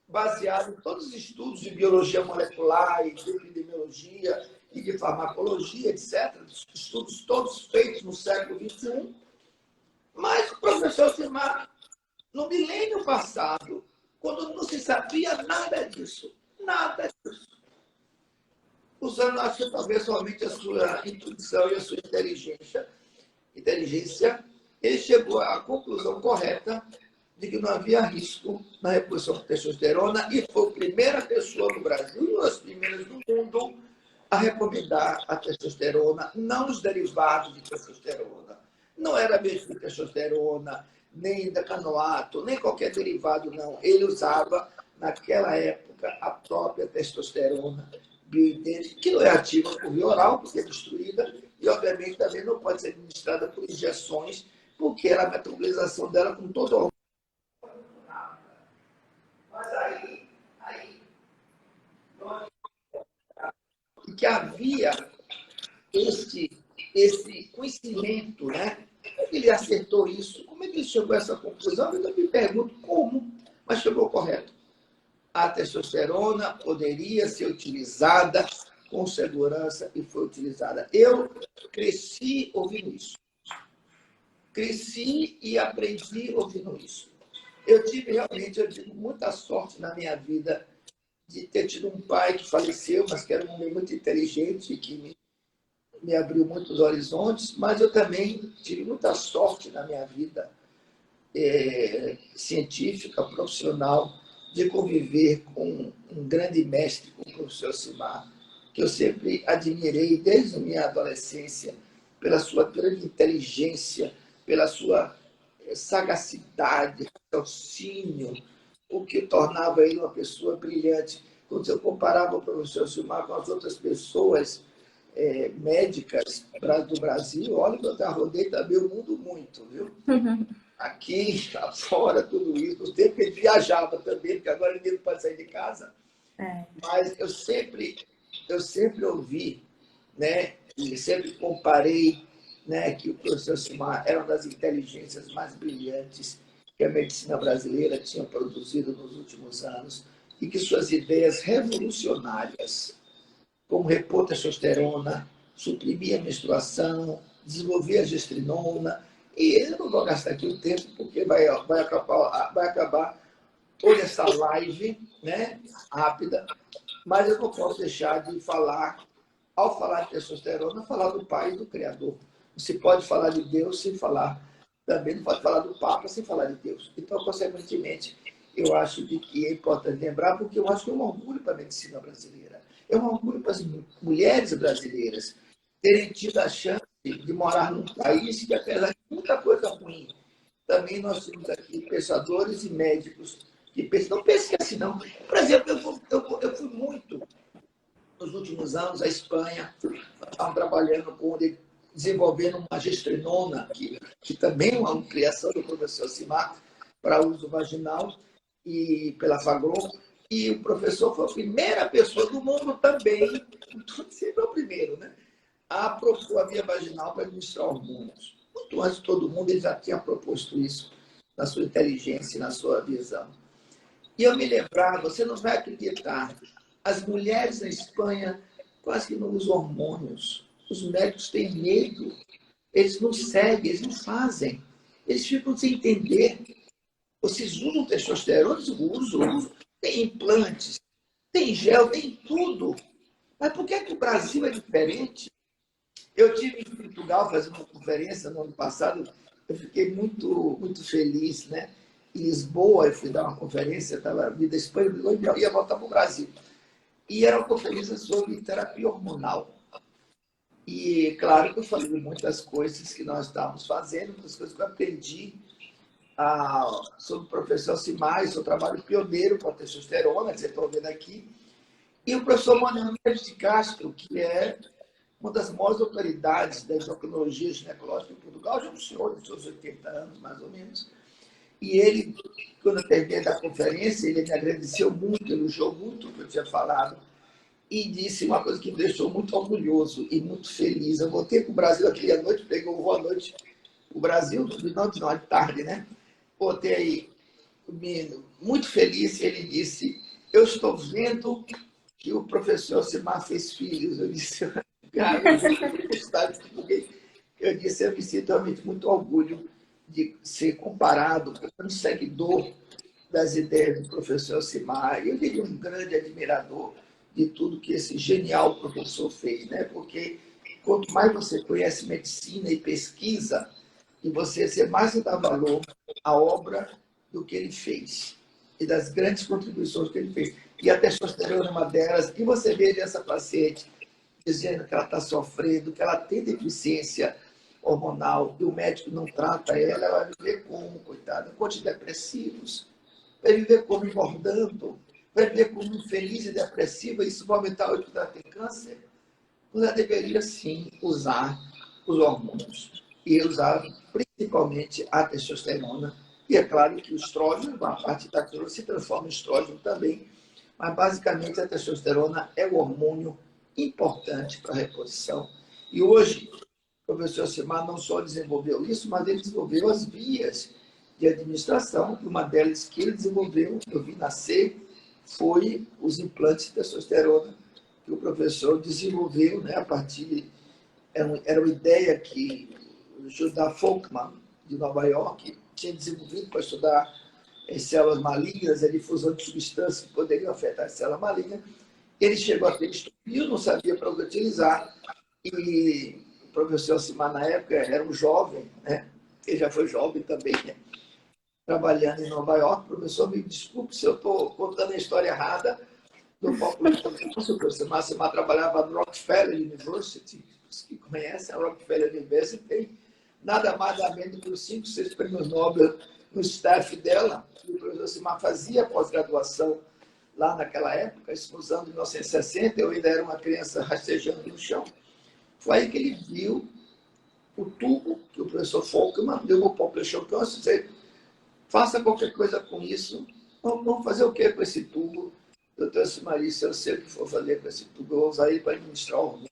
baseado em todos os estudos de biologia molecular e de epidemiologia e de farmacologia, etc., estudos todos feitos no século XXI. Mas o professor Simar, no milênio passado, quando não se sabia nada disso, usando, acho que talvez somente a sua intuição e a sua inteligência, ele chegou à conclusão correta de que não havia risco na reposição de testosterona e foi a primeira pessoa no Brasil e uma das primeiras do mundo a recomendar a testosterona, não os derivados de testosterona. Não era mesmo de testosterona, nem decanoato, nem qualquer derivado, não. Ele usava, naquela época, a própria testosterona bioidêntica, que não é ativa por via oral, porque é destruída, e, obviamente, também não pode ser administrada por injeções, porque era a metabolização dela com todo o... Mas aí que havia esse conhecimento, né? Como é que ele acertou isso? Como é que ele chegou a essa conclusão? Eu me pergunto como, mas chegou correto. A testosterona poderia ser utilizada com segurança e foi utilizada. Eu cresci ouvindo isso. Cresci e aprendi ouvindo isso. Eu tive realmente, eu tive muita sorte na minha vida de ter tido um pai que faleceu, mas que era um homem muito inteligente, que me abriu muitos horizontes, mas eu também tive muita sorte na minha vida científica, profissional, de conviver com um grande mestre, com o professor Simar, que eu sempre admirei desde a minha adolescência, pela sua grande inteligência, pela sua sagacidade, raciocínio, o que tornava ele uma pessoa brilhante. Quando eu comparava o professor Simar com as outras pessoas médicas do Brasil, olha que eu já rodei também o mundo muito, viu? Aqui, fora, tudo isso. No tempo que ele viajava também, porque agora ninguém não pode sair de casa. Mas eu sempre ouvi, né, e sempre comparei, né, que o professor Simar era uma das inteligências mais brilhantes que a medicina brasileira tinha produzido nos últimos anos e que suas ideias revolucionárias, como repor testosterona, suprimir a menstruação, desenvolver a gestrinona, e eu não vou gastar aqui o tempo, porque vai acabar toda essa live, né, rápida, mas eu não posso deixar de falar, ao falar de testosterona, falar do Pai e do Criador. Não se pode falar de Deus sem falar, também não pode falar do Papa sem falar de Deus. Então, consequentemente, eu acho que é importante lembrar, porque eu acho que é um orgulho para a medicina brasileira. É um orgulho para as mulheres brasileiras terem tido a chance de morar num país que, apesar de muita coisa ruim, também nós temos aqui pensadores e médicos que pensam. Não pense que é assim, não. Por exemplo, eu fui muito, nos últimos anos, à Espanha, estavam trabalhando desenvolvendo uma gestrinona, que também é uma criação do professor Simar, para uso vaginal, e pela Fagron. E o professor foi a primeira pessoa do mundo também, sempre é o primeiro, né, a propor a via vaginal para administrar hormônios. Muito antes de todo mundo, ele já tinha proposto isso na sua inteligência e na sua visão. E eu me lembrava, você não vai acreditar, as mulheres na Espanha quase que não usam hormônios. Os médicos têm medo, eles não seguem, eles não fazem. Eles ficam sem entender. Vocês usam testosterona? Eu uso. Tem implantes, tem gel, tem tudo. Mas por que o Brasil é diferente? Eu estive em Portugal fazendo uma conferência no ano passado, eu fiquei muito, muito feliz, né? Em Lisboa, eu fui dar uma conferência, estava vindo da Espanha, e ia voltar para o Brasil. E era uma conferência sobre terapia hormonal. E, claro, que eu falei de muitas coisas que nós estávamos fazendo, muitas coisas que eu aprendi sobre o professor Simar, seu trabalho pioneiro com a testosterona, que vocês estão vendo aqui, e o professor Manuel Mendes de Castro, que é uma das maiores autoridades da endocrinologia ginecológica em Portugal, já é um senhor de seus 80 anos, mais ou menos. E ele, quando eu terminei da conferência, ele me agradeceu muito, elogiou muito o que eu tinha falado e disse uma coisa que me deixou muito orgulhoso e muito feliz. Eu voltei para o Brasil aquele à noite, peguei um voo à noite para o Brasil, não, de tarde, né? Voltei aí, muito feliz, e ele disse, eu estou vendo que o professor Simar fez filhos. Eu disse, cara, eu disse, eu me sinto realmente muito orgulho de ser comparado com um seguidor das ideias do professor Simar. Eu diria um grande admirador de tudo que esse genial professor fez, né? Porque quanto mais você conhece medicina e pesquisa, e você mais dá valor à obra do que ele fez e das grandes contribuições que ele fez. E a testosterona é uma delas. E você vê essa paciente dizendo que ela está sofrendo, que ela tem deficiência hormonal e o médico não trata ela, ela vai viver como, coitada, com antidepressivos, vai viver como engordando, vai viver como infeliz e depressiva, isso vai aumentar o risco dela ter câncer. Ela deveria sim usar os hormônios e usar principalmente a testosterona. E é claro que o estrógeno, uma parte da testosterona se transforma em estrógeno também, mas basicamente a testosterona é o hormônio importante para a reposição. E hoje, o professor Simar não só desenvolveu isso, mas ele desenvolveu as vias de administração, e uma delas que ele desenvolveu, eu vi nascer, foi os implantes de testosterona, que o professor desenvolveu, né, a partir... Era uma ideia que o Judá Folkman, de Nova York, tinha desenvolvido para estudar em células malignas, a difusão de substâncias que poderiam afetar as células malignas. Ele chegou a ter estudo, não sabia para onde utilizar, e o professor Simar, na época, era um jovem, né? Ele já foi jovem também, né? Trabalhando em Nova York. Professor, me desculpe se eu estou contando a história errada do professor Simar. Simar trabalhava no Rockefeller University, os que conhecem a Rockefeller University, tem nada mais nada menos que os 5, 6 prêmios Nobel no staff dela. E o professor Simar fazia pós-graduação lá naquela época, isso nos anos 1960, eu ainda era uma criança rastejando no chão. Foi aí que ele viu o tubo que o professor Folkman deu no population cancer, disse, faça qualquer coisa com isso. Vamos fazer o que com esse tubo? Doutor Simarício, eu sei o que for fazer com esse tubo, eu vou usar ele para administrar hormônios.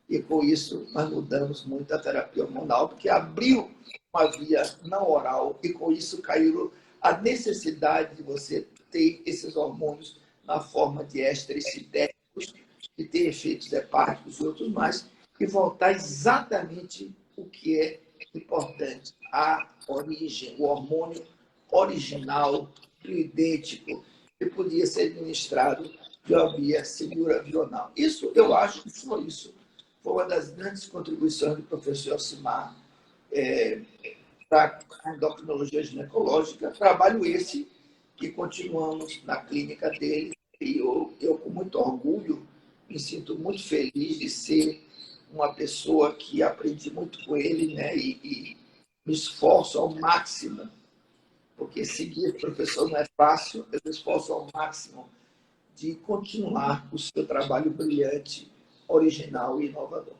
E com isso nós mudamos muito a terapia hormonal, porque abriu uma via não oral e com isso caiu a necessidade de você ter esses hormônios na forma de ésteres sintéticos, que têm efeitos hepáticos e outros mais, e voltar exatamente o que é importante, a origem, o hormônio original, idêntico, que podia ser administrado de uma via segura vional. Isso, eu acho que foi isso. Foi uma das grandes contribuições do professor Simar para a endocrinologia ginecológica. Trabalho esse que continuamos na clínica dele. E eu, com muito orgulho, me sinto muito feliz de ser uma pessoa que aprendi muito com ele, né? E me esforço ao máximo, porque seguir professor não é fácil, eu me esforço ao máximo de continuar o seu trabalho brilhante, original e inovador.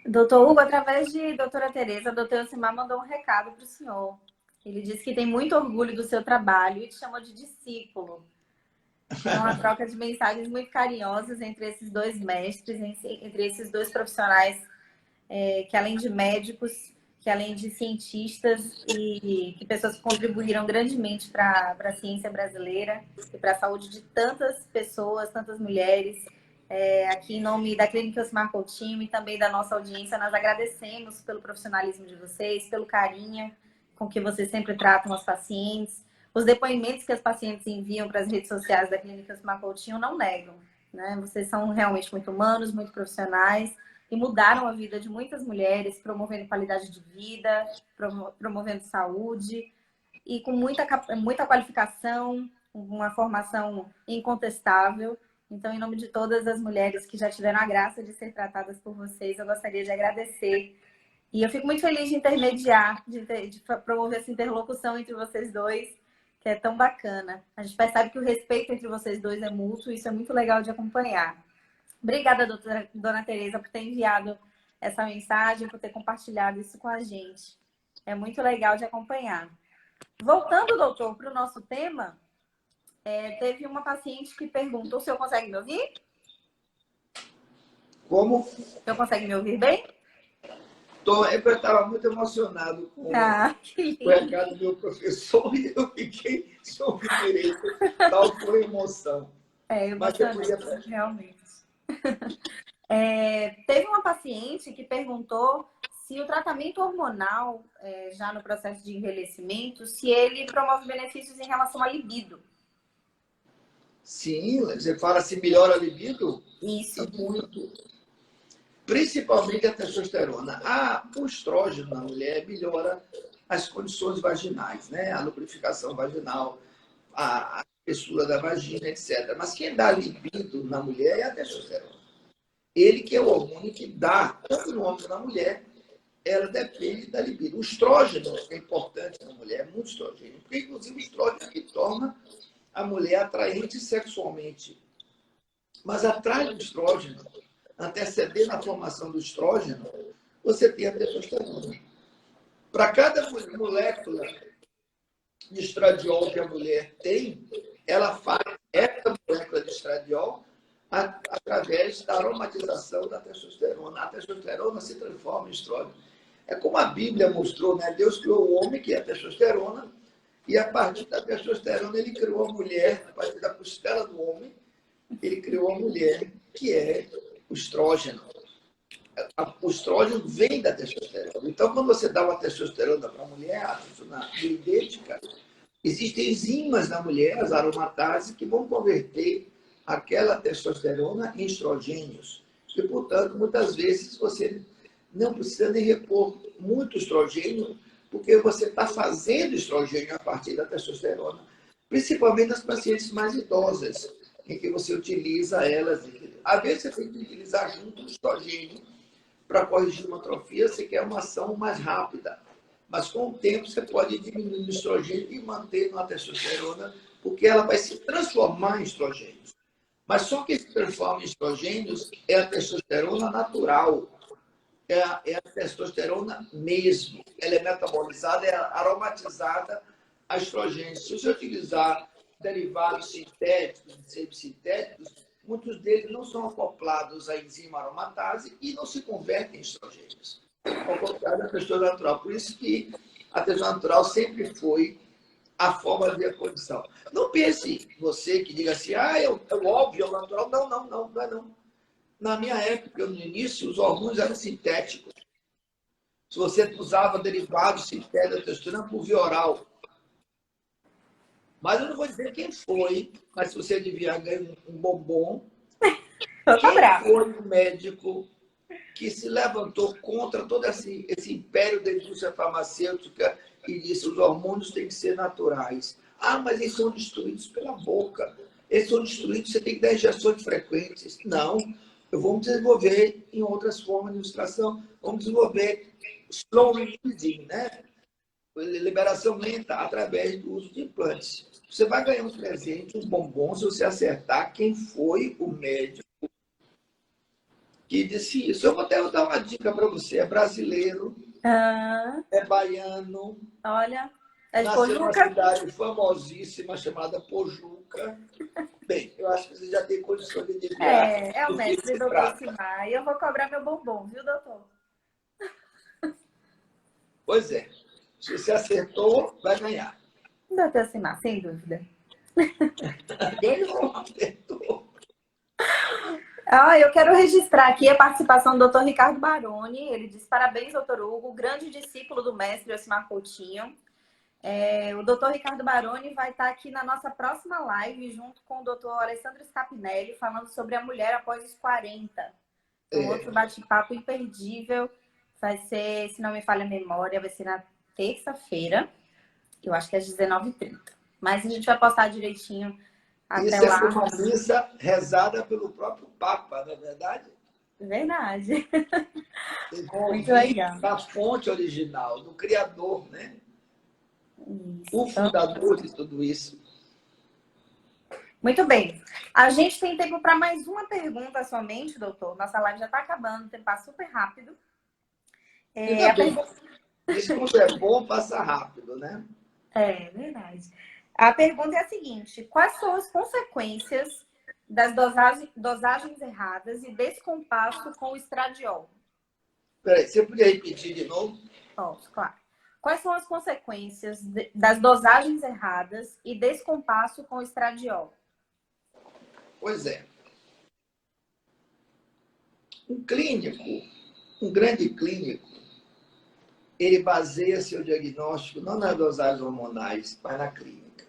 Doutor Hugo, através de doutora Tereza, a doutora Simar mandou um recado para o senhor. Ele disse que tem muito orgulho do seu trabalho e te chamou de discípulo. Foi uma troca de mensagens muito carinhosas entre esses dois mestres, entre esses dois profissionais, que além de médicos, que além de cientistas e que pessoas que contribuíram grandemente para a ciência brasileira e para a saúde de tantas pessoas, tantas mulheres. Aqui em nome da Clínica Osmar Coutinho e também da nossa audiência, nós agradecemos pelo profissionalismo de vocês, pelo carinho com que vocês sempre tratam as pacientes. Os depoimentos que as pacientes enviam para as redes sociais da Clínica Osmar Coutinho não negam, né? Vocês são realmente muito humanos, muito profissionais e mudaram a vida de muitas mulheres, promovendo qualidade de vida, promovendo saúde e com muita qualificação, uma formação incontestável. Então, em nome de todas as mulheres que já tiveram a graça de ser tratadas por vocês, eu gostaria de agradecer. E eu fico muito feliz de intermediar, de promover essa interlocução entre vocês dois, que é tão bacana. A gente percebe que o respeito entre vocês dois é mútuo, e isso é muito legal de acompanhar. Obrigada, dona Tereza, por ter enviado essa mensagem, por ter compartilhado isso com a gente. É muito legal de acompanhar. Voltando, doutor, para o nosso tema, Teve uma paciente que perguntou se eu consegue me ouvir? Como? Se eu consegue me ouvir bem? Eu estava muito emocionado com Que o recado do meu professor e eu fiquei sem ouvir direito. Tal foi a emoção. Mas eu podia... realmente. Teve uma paciente que perguntou se o tratamento hormonal, já no processo de envelhecimento, se ele promove benefícios em relação à libido. Sim, você fala se melhora a libido? Isso. Muito. Principalmente a testosterona. O estrógeno na mulher melhora as condições vaginais, né? A lubrificação vaginal, a espessura da vagina, etc. Mas quem dá libido na mulher é a testosterona. Ele que é o hormônio que dá, tanto no homem como na mulher, ela depende da libido. O estrógeno é importante na mulher, muito estrógeno. Porque, inclusive, o estrógeno é que torna a mulher atraente sexualmente. Mas atrás do estrógeno, antecedendo a formação do estrógeno, você tem a testosterona. Para cada molécula de estradiol que a mulher tem, ela faz essa molécula de estradiol através da aromatização da testosterona. A testosterona se transforma em estrógeno. É como a Bíblia mostrou, né? Deus criou o homem, que é a testosterona, e a partir da testosterona ele criou a mulher, a partir da costela do homem, ele criou a mulher, que é o estrógeno. O estrógeno vem da testosterona. Então, quando você dá uma testosterona para a mulher, a testosterona idêntica, existem enzimas na mulher, as aromatases, que vão converter aquela testosterona em estrogênios. E, portanto, muitas vezes você não precisa nem repor muito estrogênio, porque você está fazendo estrogênio a partir da testosterona, principalmente nas pacientes mais idosas, em que você utiliza elas. Às vezes você tem que utilizar junto o estrogênio para corrigir uma atrofia, você quer uma ação mais rápida. Mas com o tempo você pode diminuir o estrogênio e manter a testosterona, porque ela vai se transformar em estrogênios. Mas só que se transforma em estrogênios é a testosterona natural. É a testosterona mesmo. Ela é metabolizada, é aromatizada a estrogênios. Se você utilizar derivados sintéticos, semisintéticos, muitos deles não são acoplados à enzima aromatase e não se convertem em estrogênios. Ao contrário da testosterona natural. Por isso que a testosterona natural sempre foi a forma de reposição. Não pense você que diga assim, é o óbvio, é o natural. Não é não. Na minha época, no início, os hormônios eram sintéticos. Se você usava derivados sintéticos da testosterona por via oral. Mas eu não vou dizer quem foi, mas se você adivinhar, ganha um bombom. Quem foi o médico que se levantou contra todo esse império da indústria farmacêutica e disse que os hormônios têm que ser naturais? Mas eles são destruídos pela boca. Eles são destruídos, você tem que dar injeções frequentes. Não. Vamos desenvolver em outras formas de ilustração. Vamos desenvolver slow releasing, né? Liberação lenta através do uso de implantes. Você vai ganhar um presente, um bombom, se você acertar quem foi o médico que disse isso. Eu vou até dar uma dica para você. É brasileiro, é baiano. Olha, é de nasceu numa Pojuca? cidade famosíssima chamada Pojuca. Bem, eu acho que você já tem condições de adivinhar. É o mestre, doutor Simar. E eu vou cobrar meu bombom, viu, doutor? Pois é. Se você acertou, vai ganhar. Doutor Simar, sem dúvida. Ele não acertou. Eu quero registrar aqui a participação do Dr. Ricardo Baroni. Ele diz: parabéns, doutor Hugo, grande discípulo do mestre Osimar Coutinho. O Dr. Ricardo Baroni vai estar aqui na nossa próxima live, junto com o Dr. Alessandro Scapinelli, falando sobre a mulher após os 40. Um outro bate-papo imperdível. Vai ser, se não me falha a memória, vai ser na terça-feira. Eu acho que é às 19h30. Mas a gente vai postar direitinho até Isso lá. é uma missa rezada pelo próprio Papa, não é verdade? Verdade. Muito legal. Da fonte original, do Criador, né? Isso. O fundador de tudo isso. Muito bem. A gente tem tempo para mais uma pergunta somente, doutor. Nossa live já está acabando, o tempo passa super rápido. Isso quando é bom, passa rápido, né? É verdade. A pergunta é a seguinte: quais são as consequências das dosagens erradas e descompasso com o estradiol? Peraí, você podia repetir de novo? Posso, claro. Quais são as consequências das dosagens erradas e descompasso com o estradiol? Pois é. Um clínico, um grande clínico, ele baseia seu diagnóstico não nas dosagens hormonais, mas na clínica.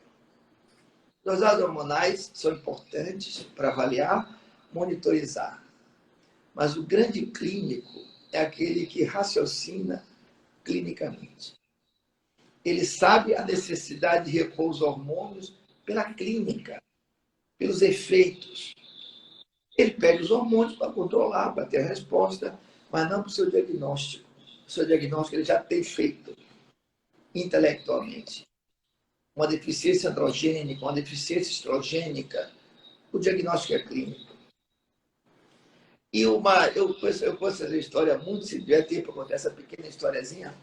Dosagens hormonais são importantes para avaliar, monitorizar. Mas o grande clínico é aquele que raciocina clinicamente. Ele sabe a necessidade de repor os hormônios pela clínica, pelos efeitos. Ele pede os hormônios para controlar, para ter a resposta, mas não para o seu diagnóstico. O seu diagnóstico ele já tem feito intelectualmente. Uma deficiência androgênica, uma deficiência estrogênica, o diagnóstico é clínico. E eu posso fazer história muito, se tiver tempo para contar essa pequena historiazinha,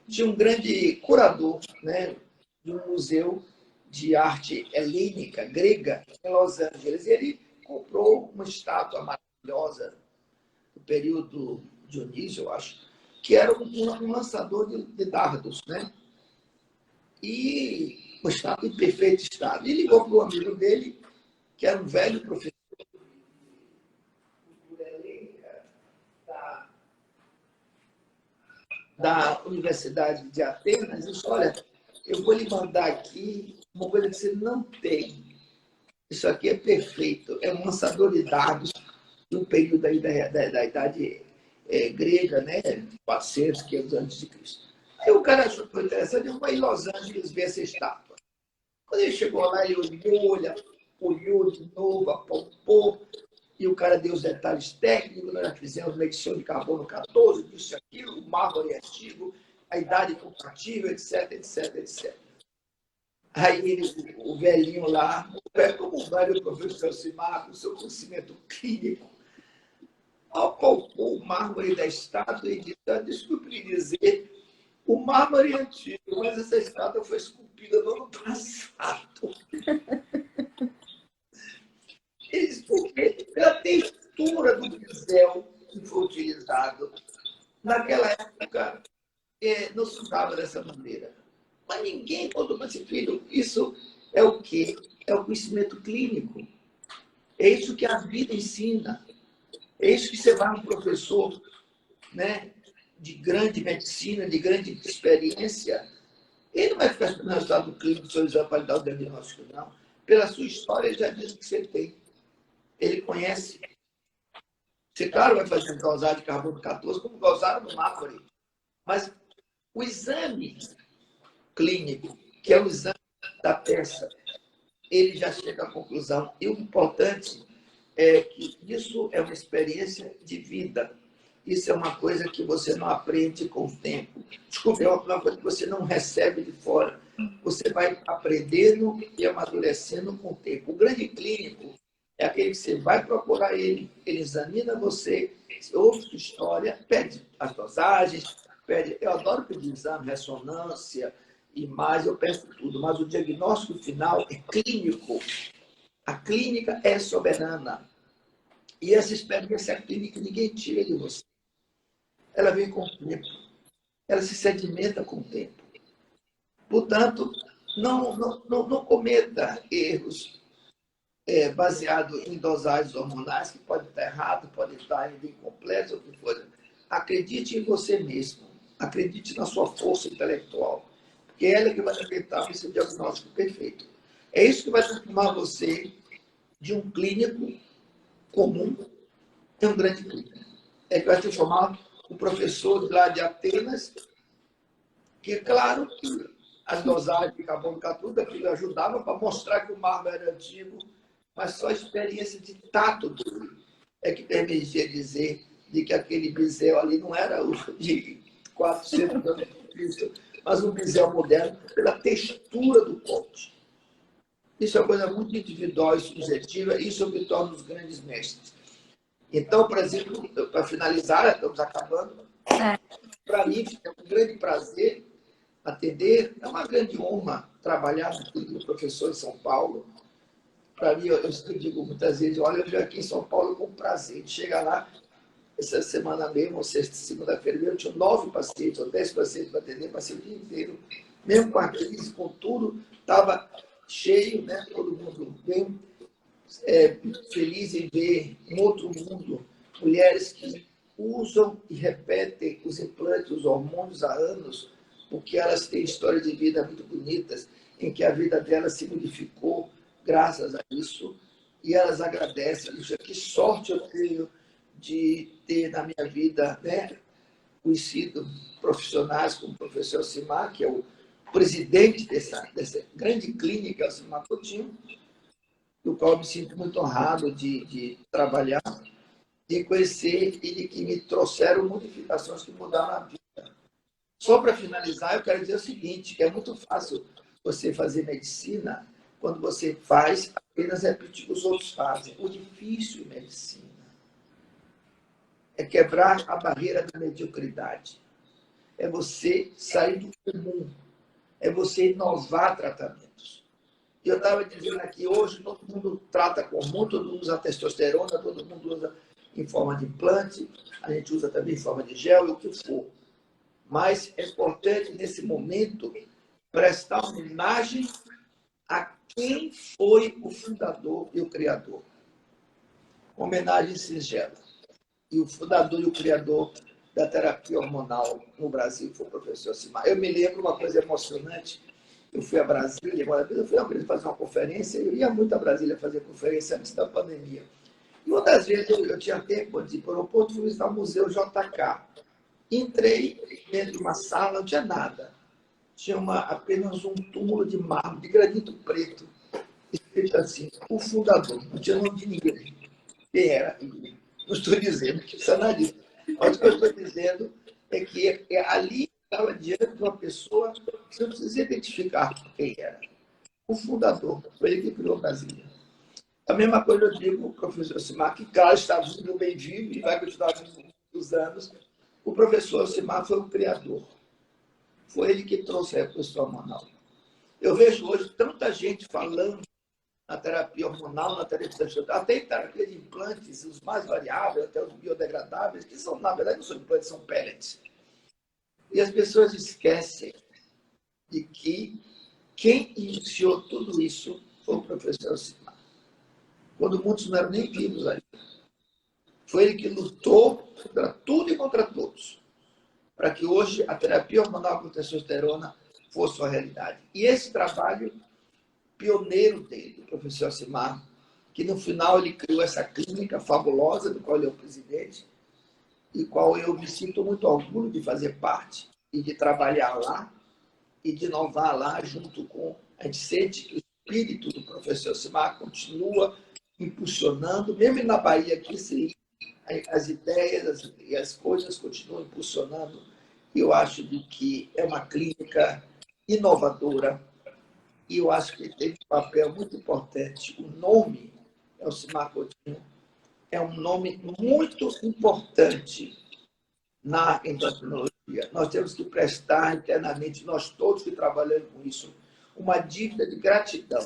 de um grande curador, né, de um museu de arte helênica, grega, em Los Angeles. E ele comprou uma estátua maravilhosa do período Dionísio, eu acho, que era um lançador de dardos, né? E uma estátua em perfeito estado. E ligou para o amigo dele, que era um velho professor da Universidade de Atenas, e disse: olha, eu vou lhe mandar aqui uma coisa que você não tem. Isso aqui é perfeito. É um lançador de dardos de um período aí da Idade grega, né? 400, 500 antes de Cristo. Aí o cara achou que foi interessante, ele foi em Los Angeles ver essa estátua. Quando ele chegou lá, ele olhou de novo, apalpou, e o cara deu os detalhes técnicos. Nós já fizemos medição de carbono 14, disso e aquilo, o mármore é antigo, a idade compatível, etc, etc, etc. Aí ele, o velhinho lá, como vai o professor Simar, com o seu conhecimento clínico, apalpou o mármore da estátua e disse: desculpe lhe dizer, o mármore é antigo, mas essa estátua foi esculpida no ano passado. Porque pela textura do bisel que foi utilizado, naquela época não se usava dessa maneira. Mas ninguém contou para esse filho. Isso é o quê? É o conhecimento clínico. É isso que a vida ensina. É isso que você vai a um professor, né, de grande medicina, de grande experiência. Ele não vai ficar esperando o resultado clínico do seu exame para lhe dar o diagnóstico, não. Pela sua história, ele já diz o que você tem. Ele conhece. Você, claro, vai fazer dosagem de carbono 14, como dosaram no mármore. Mas o exame clínico, que é o exame da peça, ele já chega à conclusão. E o importante é que isso é uma experiência de vida. Isso é uma coisa que você não aprende com o tempo. Desculpe, é uma coisa que você não recebe de fora. Você vai aprendendo e amadurecendo com o tempo. O grande clínico é aquele que você vai procurar ele examina você, ouve sua história, pede as dosagens, pede. Eu adoro pedir exame, ressonância, imagem, eu peço tudo, mas o diagnóstico final é clínico. A clínica é soberana. E essa experiência clínica ninguém tira de você. Ela vem com o tempo. Ela se sedimenta com o tempo. Portanto, não cometa erros baseados em dosagens hormonais, que pode estar errado, pode estar ainda incompleto, o que for. Acredite em você mesmo. Acredite na sua força intelectual. Porque ela é que vai tentar esse diagnóstico perfeito. É isso que vai transformar você de um clínico comum em um grande clínico. É que vai transformar o professor lá de Atenas, que é claro que as dosagens de carbono 14 aquilo ajudava para mostrar que o mármore era antigo, mas só a experiência de tato dele é que permitia dizer de que aquele bisel ali não era o de 400 anos de Cristo, mas um bisel moderno pela textura do corte. Isso é uma coisa muito individual e subjetiva, e isso é o que torna os grandes mestres. Então, por exemplo, para finalizar, estamos acabando, para mim é um grande prazer atender. É uma grande honra trabalhar no Clínico do Professor em São Paulo. Para mim, eu digo muitas vezes, olha, eu venho aqui em São Paulo com prazer. Chega lá, essa semana mesmo, ou sexta, segunda-feira mesmo, eu tinha 9 pacientes, ou 10 pacientes para atender, passei o dia inteiro. Mesmo com a crise, com tudo, estava cheio, né? Todo mundo bem feliz em ver um outro mundo, mulheres que usam e repetem os implantes, os hormônios há anos, porque elas têm histórias de vida muito bonitas, em que a vida delas se modificou graças a isso, e elas agradecem. Que sorte eu tenho de ter na minha vida, né, conhecido profissionais como o professor Simar, que é o presidente dessa grande clínica, o Simar Coutinho, do qual eu me sinto muito honrado de trabalhar, de conhecer e de que me trouxeram modificações que mudaram a vida. Só para finalizar, eu quero dizer o seguinte, que é muito fácil você fazer medicina quando você faz apenas repetir o que os outros fazem. O difícil em medicina é quebrar a barreira da mediocridade. É você sair do comum. É você inovar tratamentos. E eu estava dizendo aqui, hoje todo mundo trata com hormônio, todo mundo usa testosterona, todo mundo usa em forma de implante, a gente usa também em forma de gel e o que for. Mas é importante, nesse momento, prestar homenagem a quem foi o fundador e o criador. Homenagem singela. E o fundador e o criador da terapia hormonal no Brasil foi o professor Simar. Eu me lembro uma coisa emocionante. Eu fui a Brasília, eu fui a Brasília fazer uma conferência, eu ia muito a Brasília fazer conferência antes da pandemia. E uma das vezes eu tinha tempo de ir para o aeroporto, fui visitar o Museu JK. Entrei dentro de uma sala, não tinha nada. Tinha apenas um túmulo de mármore, de granito preto, escrito assim, o fundador. Não tinha nome de ninguém. Quem era? Não estou dizendo que isso é nariz. Mas o que eu estou dizendo é que ali estava diante de uma pessoa que você não precisa identificar quem era. O fundador, foi ele que criou Brasília. A mesma coisa eu digo para o professor Simar, que, claro, está vivo, bem vivo e vai continuar vivo muitos anos. O professor Simar foi o criador. Foi ele que trouxe a reposição hormonal. Eu vejo hoje tanta gente falando na terapia hormonal, na terapia sexual, até em terapia de implantes, os mais variáveis, até os biodegradáveis, que são, na verdade, não são implantes, são pellets. E as pessoas esquecem de que quem iniciou tudo isso foi o professor Simar. Quando muitos não eram nem vivos ainda. Foi ele que lutou contra tudo e contra todos, para que hoje a terapia hormonal com testosterona fosse uma realidade. E esse trabalho pioneiro dele, o professor Simar, que no final ele criou essa clínica fabulosa, do qual ele é o presidente, e qual eu me sinto muito orgulho de fazer parte e de trabalhar lá e de inovar lá junto com... A gente sente que o espírito do professor Simar continua impulsionando, mesmo na Bahia aqui, as ideias e as coisas continuam impulsionando. E eu acho de que é uma clínica inovadora e eu acho que ele tem um papel muito importante. O nome, é o Simar Coutinho, é um nome muito importante na endocrinologia. Nós temos que prestar internamente, nós todos que trabalhamos com isso, uma dívida de gratidão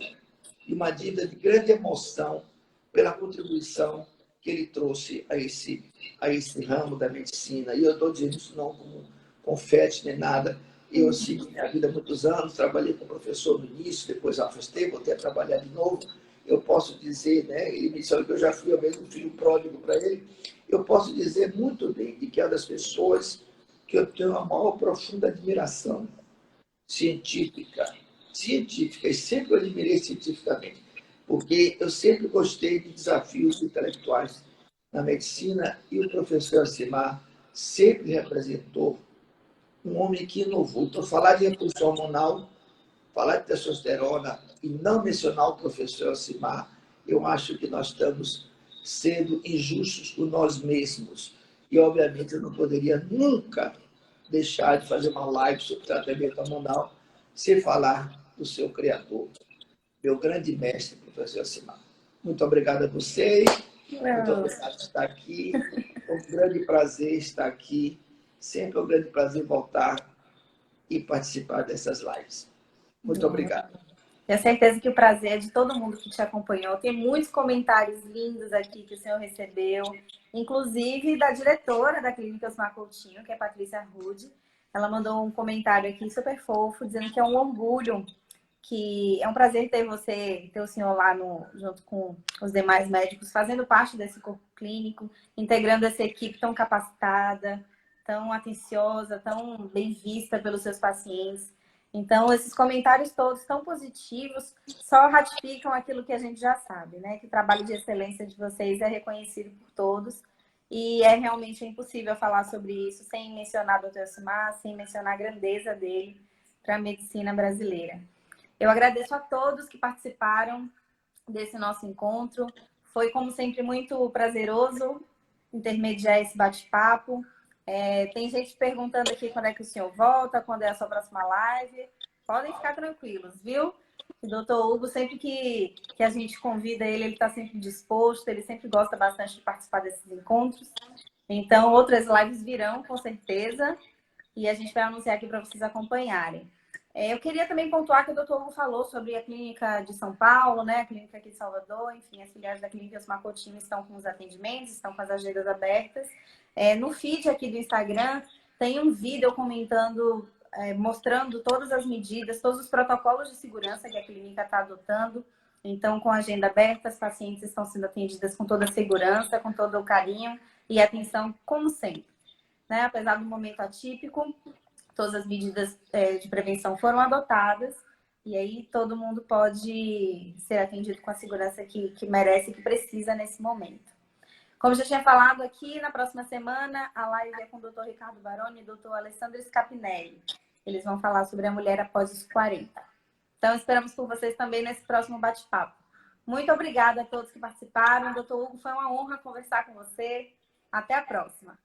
e uma dívida de grande emoção pela contribuição que ele trouxe a esse ramo da medicina. E eu estou dizendo isso não como confete nem nada. Eu segui minha vida há muitos anos, trabalhei com o professor no início, depois afastei, voltei a trabalhar de novo. Eu posso dizer, né, ele me disse que eu já fui o mesmo filho pródigo para ele, eu posso dizer muito bem de que é uma das pessoas que eu tenho a maior profunda admiração científica, e sempre eu admirei cientificamente, porque eu sempre gostei de desafios intelectuais na medicina e o professor Simar sempre representou um homem que inovou. Então, falar de reposição hormonal, falar de testosterona e não mencionar o professor Simar, eu acho que nós estamos sendo injustos com nós mesmos. E, obviamente, eu não poderia nunca deixar de fazer uma live sobre tratamento hormonal sem falar do seu criador, meu grande mestre, professor Simar. Muito obrigado a vocês. Muito obrigado por estar aqui. É um grande prazer estar aqui. Sempre é um grande prazer voltar e participar dessas lives. Muito obrigado. Tenho certeza que o prazer é de todo mundo que te acompanhou. Tem muitos comentários lindos aqui que o senhor recebeu, inclusive da diretora da Clínica Osmar Coutinho, que é Patrícia Rude. Ela mandou um comentário aqui super fofo, dizendo que é um orgulho, que é um prazer ter você, ter o senhor lá junto com os demais médicos, fazendo parte desse corpo clínico, integrando essa equipe tão capacitada, tão atenciosa, tão bem vista pelos seus pacientes. Então, esses comentários todos tão positivos só ratificam aquilo que a gente já sabe, né? Que o trabalho de excelência de vocês é reconhecido por todos e é realmente impossível falar sobre isso sem mencionar o Dr. Osmar, sem mencionar a grandeza dele para a medicina brasileira. Eu agradeço a todos que participaram desse nosso encontro. Foi, como sempre, muito prazeroso intermediar esse bate-papo. Tem gente perguntando aqui quando é que o senhor volta, quando é a sua próxima live. Podem ficar tranquilos, viu? O doutor Hugo, sempre que a gente convida ele, ele está sempre disposto, ele sempre gosta bastante de participar desses encontros. Então, outras lives virão, com certeza, e a gente vai anunciar aqui para vocês acompanharem. Eu queria também pontuar que o doutor Hugo falou sobre a clínica de São Paulo, né? A clínica aqui de Salvador, enfim, as filiais da clínica Osmar Coutinho estão com os atendimentos, estão com as agendas abertas. No feed aqui do Instagram tem um vídeo comentando, mostrando todas as medidas, todos os protocolos de segurança que a clínica está adotando. Então, com a agenda aberta, as pacientes estão sendo atendidas com toda a segurança, com todo o carinho e atenção, como sempre, né? Apesar do momento atípico, todas as medidas de prevenção foram adotadas e aí todo mundo pode ser atendido com a segurança que merece e que precisa nesse momento. Como já tinha falado aqui, na próxima semana a live é com o Dr. Ricardo Baroni e o Dr. Alessandro Scapinelli. Eles vão falar sobre a mulher após os 40. Então, esperamos por vocês também nesse próximo bate-papo. Muito obrigada a todos que participaram. Dr. Hugo, foi uma honra conversar com você. Até a próxima.